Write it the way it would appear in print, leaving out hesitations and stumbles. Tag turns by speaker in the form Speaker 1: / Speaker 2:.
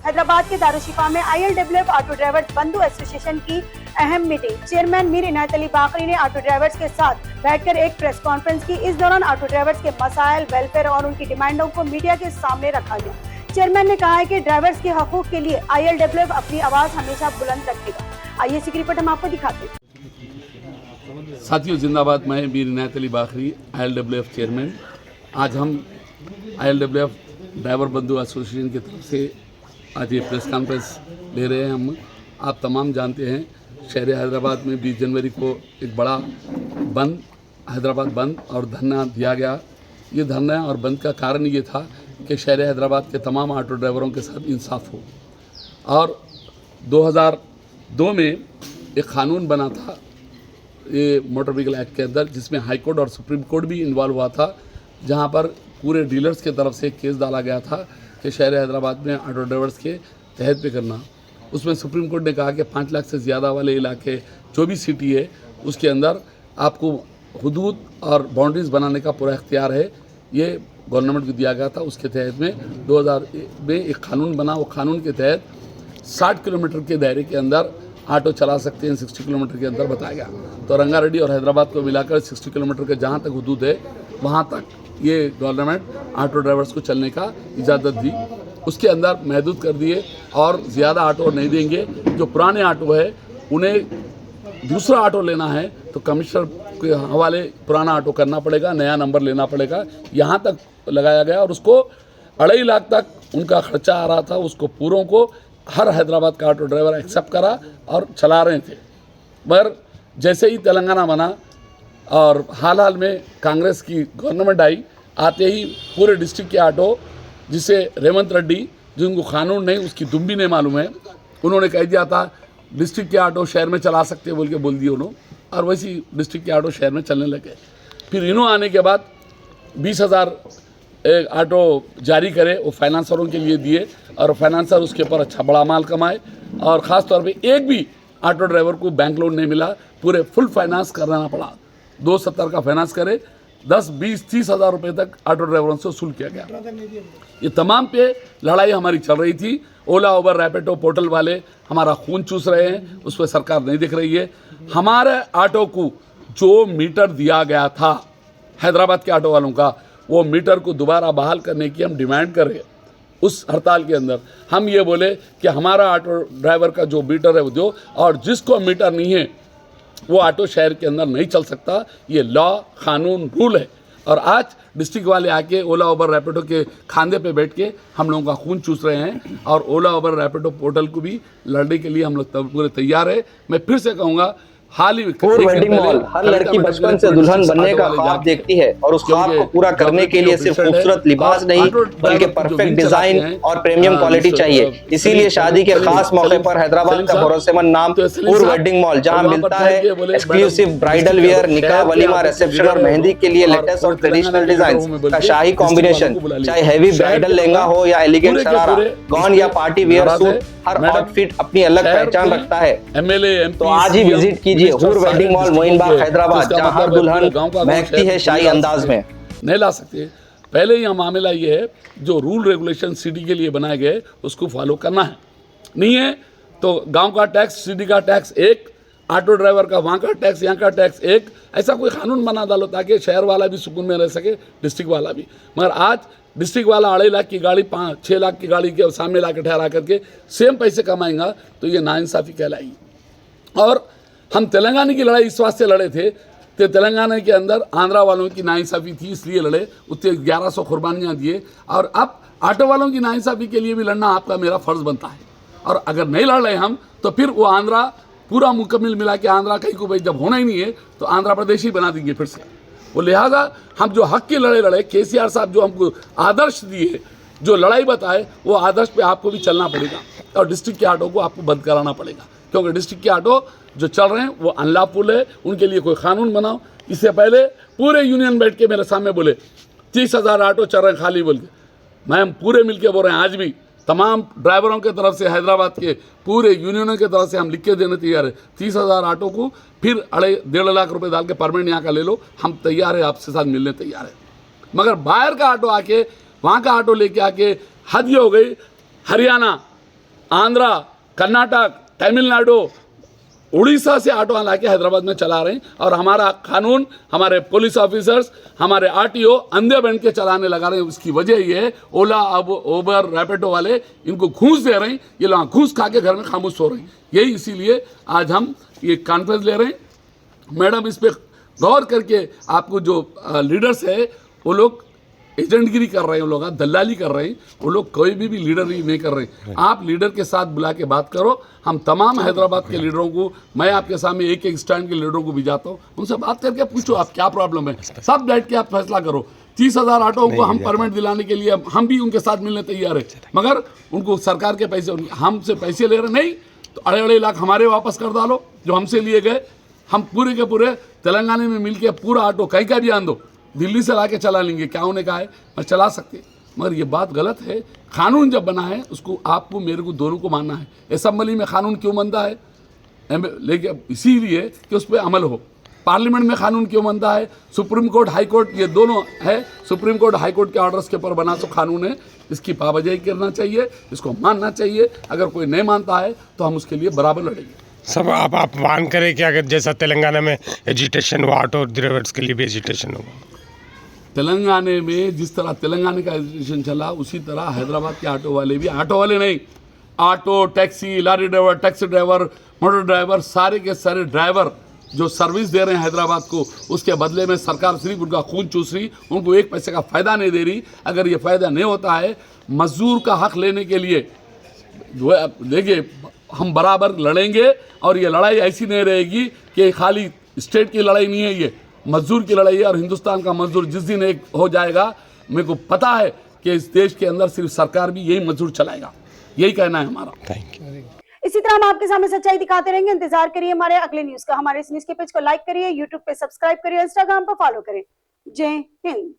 Speaker 1: हैदराबाद के दारुशिफा में ILWF auto drivers बंधु एसोसिएशन की अहम मीटिंग। चेयरमैन मीर इनायत अली बाकरी ने ऑटो ड्राइवर्स के साथ बैठकर एक प्रेस कॉन्फ्रेंस की। इस दौरान ऑटो ड्राइवर्स के मसाइल, वेलफेयर और उनकी डिमांडों को मीडिया के सामने रखा गया। चेयरमैन ने कहा है कि ड्राइवर्स के हकूक के लिए ILWF अपनी आवाज हमेशा बुलंद रखेगा। आइए इसकी रिपोर्ट हम आपको दिखाते हैं।
Speaker 2: साथियों जिंदाबाद, मैं मीर इनायत अली बाकरी, ILWF चेयरमैन। आज हम ILWF ड्राइवर बंधु एसोसिएशन की तरफ से आज ये प्रेस कॉन्फ्रेंस ले रहे हैं। हम आप तमाम जानते हैं शहर हैदराबाद में 20 जनवरी को एक बड़ा बंद, हैदराबाद बंद और धरना दिया गया। ये धरना और बंद का कारण ये था कि शहर हैदराबाद के तमाम ऑटो ड्राइवरों के साथ इंसाफ हो। और 2002 में एक क़ानून बना था ये मोटर व्हीकल एक्ट के अंदर, जिसमें हाई कोर्ट और सुप्रीम कोर्ट भी इन्वॉल्व हुआ था, जहाँ पर पूरे डीलर्स की तरफ से एक केस डाला गया था कि शहर हैदराबाद में ऑटो ड्राइवर्स के तहत पे करना। उसमें सुप्रीम कोर्ट ने कहा कि 5 लाख से ज़्यादा वाले इलाके जो भी सिटी है उसके अंदर आपको हुदूद और बाउंड्रीज़ बनाने का पूरा इख्तियार है। ये गवर्नमेंट को दिया गया था। उसके तहत में 2000 में एक क़ानून बना। वो क़ानून के तहत 60 किलोमीटर के दायरे के अंदर ऑटो चला सकते हैं, 60 किलोमीटर के अंदर बताया गया। तो रंगारेड्डी और हैदराबाद को मिलाकर 60 किलोमीटर के जहाँ तक हुदूद है वहाँ तक ये गवर्नमेंट ऑटो ड्राइवर्स को चलने का इजाज़त दी। उसके अंदर महदूद कर दिए और ज़्यादा ऑटो नहीं देंगे। जो पुराने ऑटो है उन्हें दूसरा ऑटो लेना है तो कमिश्नर के हवाले पुराना ऑटो करना पड़ेगा, नया नंबर लेना पड़ेगा। यहाँ तक लगाया गया और उसको 2.5 लाख तक उनका खर्चा आ रहा था। उसको पूरों को हर हैदराबाद का ऑटो ड्राइवर एक्सेप्ट करा और चला रहे थे। मगर जैसे ही तेलंगाना बना और हाल में कांग्रेस की गवर्नमेंट आई, आते ही पूरे डिस्ट्रिक्ट के ऑटो, जिसे रेवंत रेड्डी जिनको कानून नहीं उसकी दुम भी नहीं मालूम है, उन्होंने कह दिया था डिस्ट्रिक्ट के ऑटो शहर में चला सकते बोल के बोल दिए उन्होंने, और वैसी डिस्ट्रिक्ट के ऑटो शहर में चलने लगे। फिर इन्हों आने के बाद 20,000 ऑटो जारी करे, वो फाइनेंसरों के लिए दिए और फाइनेंसर उसके ऊपर अच्छा बड़ा माल कमाए। और ख़ास तौर पे एक भी ऑटो ड्राइवर को बैंक लोन नहीं मिला, पूरे फुल फाइनेंस कराना पड़ा। 270 का फाइनेंस करे, 10, 20, 30 हज़ार रुपये तक ऑटो ड्राइवरों से वसूल किया गया। ये तमाम पे लड़ाई हमारी चल रही थी। ओला, उबर, रैपिडो पोर्टल वाले हमारा खून चूस रहे हैं, उस पर सरकार नहीं दिख रही है। हमारे ऑटो को जो मीटर दिया गया था हैदराबाद के ऑटो वालों का, वो मीटर को दोबारा बहाल करने की हम डिमांड कर रहे हैं। उस हड़ताल के अंदर हम ये बोले कि हमारा ऑटो ड्राइवर का जो मीटर है वो दो, और जिसको मीटर नहीं है वो ऑटो शहर के अंदर नहीं चल सकता। ये लॉ, कानून, रूल है। और आज डिस्ट्रिक्ट वाले आके ओला, उबर, रैपिडो के खांधे पे बैठ के हम लोगों का खून चूस रहे हैं। और ओला, उबर, रैपिडो पोर्टल को भी लड़ने के लिए हम लोग पूरे तैयार है। मैं फिर से कहूँगा, हाल ही
Speaker 3: वेडिंग मॉल, हर लड़की बचपन से दुल्हन बनने का ख्वाब देखती है और उस ख्वाब को पूरा करने के लिए सिर्फ खूबसूरत लिबास नहीं बल्कि परफेक्ट डिजाइन और प्रीमियम क्वालिटी चाहिए। इसीलिए शादी के खास मौके पर हैदराबाद का भरोसेमंद नाम पूर्व वेडिंग मॉल, जहां मिलता है एक्सक्लूसिव ब्राइडल वियर, निकाह, वलीमा, रिसेप्शन और मेहंदी के लिए लेटेस्ट और ट्रेडिशनल डिजाइन का शाही कॉम्बिनेशन। चाहे हेवी ब्राइडल लहंगा हो या एलिगेंट शरारा, गॉन या पार्टी वियर सूट, हर आउटफिट अपनी अलग पहचान रखता है। तो आज ही विजिट कीजिए हूर वेडिंग मॉल, मोइनबाग, हैदराबाद, जहां हर दुल्हन महकती है शाही अंदाज में।
Speaker 2: नहीं ला सकते। पहले ही मामला ये है, जो रूल रेगुलेशन सिटी के लिए बनाए गए उसको फॉलो करना है। नहीं है तो गांव का टैक्स, सिटी का टैक्स एक, ऑटो ड्राइवर का वहाँ का टैक्स, यहाँ का टैक्स एक, ऐसा कोई कानून बना डालो ताकि शहर वाला भी सुकून में रह सके, डिस्ट्रिक्ट वाला भी। मगर आज डिस्ट्रिक्ट वाला 2.5 लाख की गाड़ी 5-6 लाख की गाड़ी के सामने ला के ठहरा करके सेम पैसे कमाएंगा, तो ये नाइंसाफ़ी कहलाएगी। और हम तेलंगाना की लड़ाई इस वास्ते लड़े थे कि तेलंगाना के अंदर आंध्रा वालों की नाइंसाफ़ी थी, इसलिए लड़े, उतने 1100 कुर्बानियाँ दिए। और अब ऑटो वालों की नाइंसाफ़ी के लिए भी लड़ना आपका मेरा फ़र्ज़ बनता है। और अगर नहीं लड़ रहे हम तो फिर वो आंध्रा पूरा मुकम्मल मिला के आंध्रा कहीं को भाई जब होना ही नहीं है तो आंध्र प्रदेश ही बना देंगे फिर से। वो लिहाजा हम जो हक की लड़े केसीआर साहब जो हमको आदर्श दिए, जो लड़ाई बताए, वो आदर्श पे आपको भी चलना पड़ेगा। और डिस्ट्रिक्ट के ऑटो को आपको बंद कराना पड़ेगा, क्योंकि डिस्ट्रिक्ट के ऑटो जो चल रहे हैं वो अनलॉफुल है। उनके लिए कोई कानून बनाओ। इससे पहले पूरे यूनियन बैठ के मेरे सामने बोले 30,000 ऑटो चल रहे हैं खाली बोल के। मैं हम पूरे मिल के बोल रहे हैं, आज भी तमाम ड्राइवरों के तरफ से, हैदराबाद के पूरे यूनियनों के तरफ से हम लिख के देने तैयार है। 30,000 ऑटो को फिर 1.5 लाख रुपए डाल के परमानेंट यहाँ का ले लो, हम तैयार है, आपसे साथ मिलने तैयार है। मगर बाहर का ऑटो आके, वहाँ का ऑटो लेके आके हद ये हो गई। हरियाणा आंध्रा, कर्नाटक, तमिलनाडु, उड़ीसा से ऑटो ला के हैदराबाद में चला रहे हैं। और हमारा कानून, हमारे पुलिस ऑफिसर्स, हमारे आरटीओ अंधे बन के चलाने लगा रहे हैं। उसकी वजह ये है, ओला, अब उबर, रैपिडो वाले इनको घूस दे रहे हैं, ये लोग घूस खा के घर में खामोश हो रहे हैं। यही इसीलिए आज हम ये कॉन्फ्रेंस ले रहे हैं। मैडम, इस पर गौर करके आपको जो लीडर्स है वो लोग एजेंटगिरी कर रहे हैं, वो लोग दलाली कर रहे हैं, वो लोग कोई भी लीडर नहीं कर रहे हैं। आप लीडर के साथ बुला के बात करो। हम तमाम हैदराबाद के लीडरों को, मैं आपके सामने एक एक स्टैंड के लीडरों को भी जाता हूँ, उनसे बात करके पूछो आप क्या प्रॉब्लम है, सब बैठ के आप फैसला करो। 30,000 ऑटो को हम परमिट दिलाने के लिए हम भी उनके साथ मिलने तैयार है, मगर उनको सरकार के पैसे, हमसे पैसे ले रहे नहीं तो अड़े लाख हमारे वापस कर डालो जो हमसे लिए गए। हम पूरे के पूरे तेलंगाना में मिलके पूरा ऑटो कहीं का भी आन दो, दिल्ली से ला के चला लेंगे। क्या उन्हें कहा है मैं चला सकते, मगर ये बात गलत है। कानून जब बना है उसको आपको मेरे को दोनों को मानना है। असेंबली में कानून क्यों बनता है, लेकिन इसीलिए कि उस पर अमल हो। पार्लियामेंट में कानून क्यों बनता है, सुप्रीम कोर्ट, हाई कोर्ट, ये दोनों है। सुप्रीम कोर्ट, हाई कोर्ट के ऑर्डर्स के ऊपर बना तो कानून है, इसकी पाबंदी करना चाहिए, इसको मानना चाहिए। अगर कोई नहीं मानता है तो हम उसके लिए बराबर लड़ेंगे।
Speaker 4: सब आप मान करें कि अगर जैसा तेलंगाना में एजिटेशन हुआ, ऑटो ड्राइवर्स के लिए भी एजिटेशन होगा।
Speaker 2: तेलंगाना में जिस तरह तेलंगाना का एजुकेशन चला, उसी तरह हैदराबाद के ऑटो वाले भी, ऑटो वाले नहीं, auto, taxi, lorry driver, taxi driver, motor driver, सारे के सारे ड्राइवर जो सर्विस दे रहे हैं हैदराबाद को, उसके बदले में सरकार सिर्फ उनका खून चूस रही, उनको एक पैसे का फ़ायदा नहीं दे रही। अगर ये फ़ायदा नहीं होता है, मजदूर का हक लेने के लिए देखिए हम बराबर लड़ेंगे। और ये लड़ाई ऐसी नहीं रहेगी कि खाली स्टेट की लड़ाई नहीं है, ये मजदूर की लड़ाई है। और हिंदुस्तान का मजदूर जिस दिन एक हो जाएगा, मेरे को पता है कि इस देश के अंदर सिर्फ सरकार भी यही मजदूर चलाएगा। यही कहना है हमारा।
Speaker 4: Thank you.
Speaker 1: इसी तरह हम आपके सामने सच्चाई दिखाते रहेंगे। इंतजार करिए हमारे अगले न्यूज का। हमारे इस न्यूज के पेज को लाइक करिए, यूट्यूब पे सब्सक्राइब करिए, इंस्टाग्राम पर फॉलो करें। जय हिंद।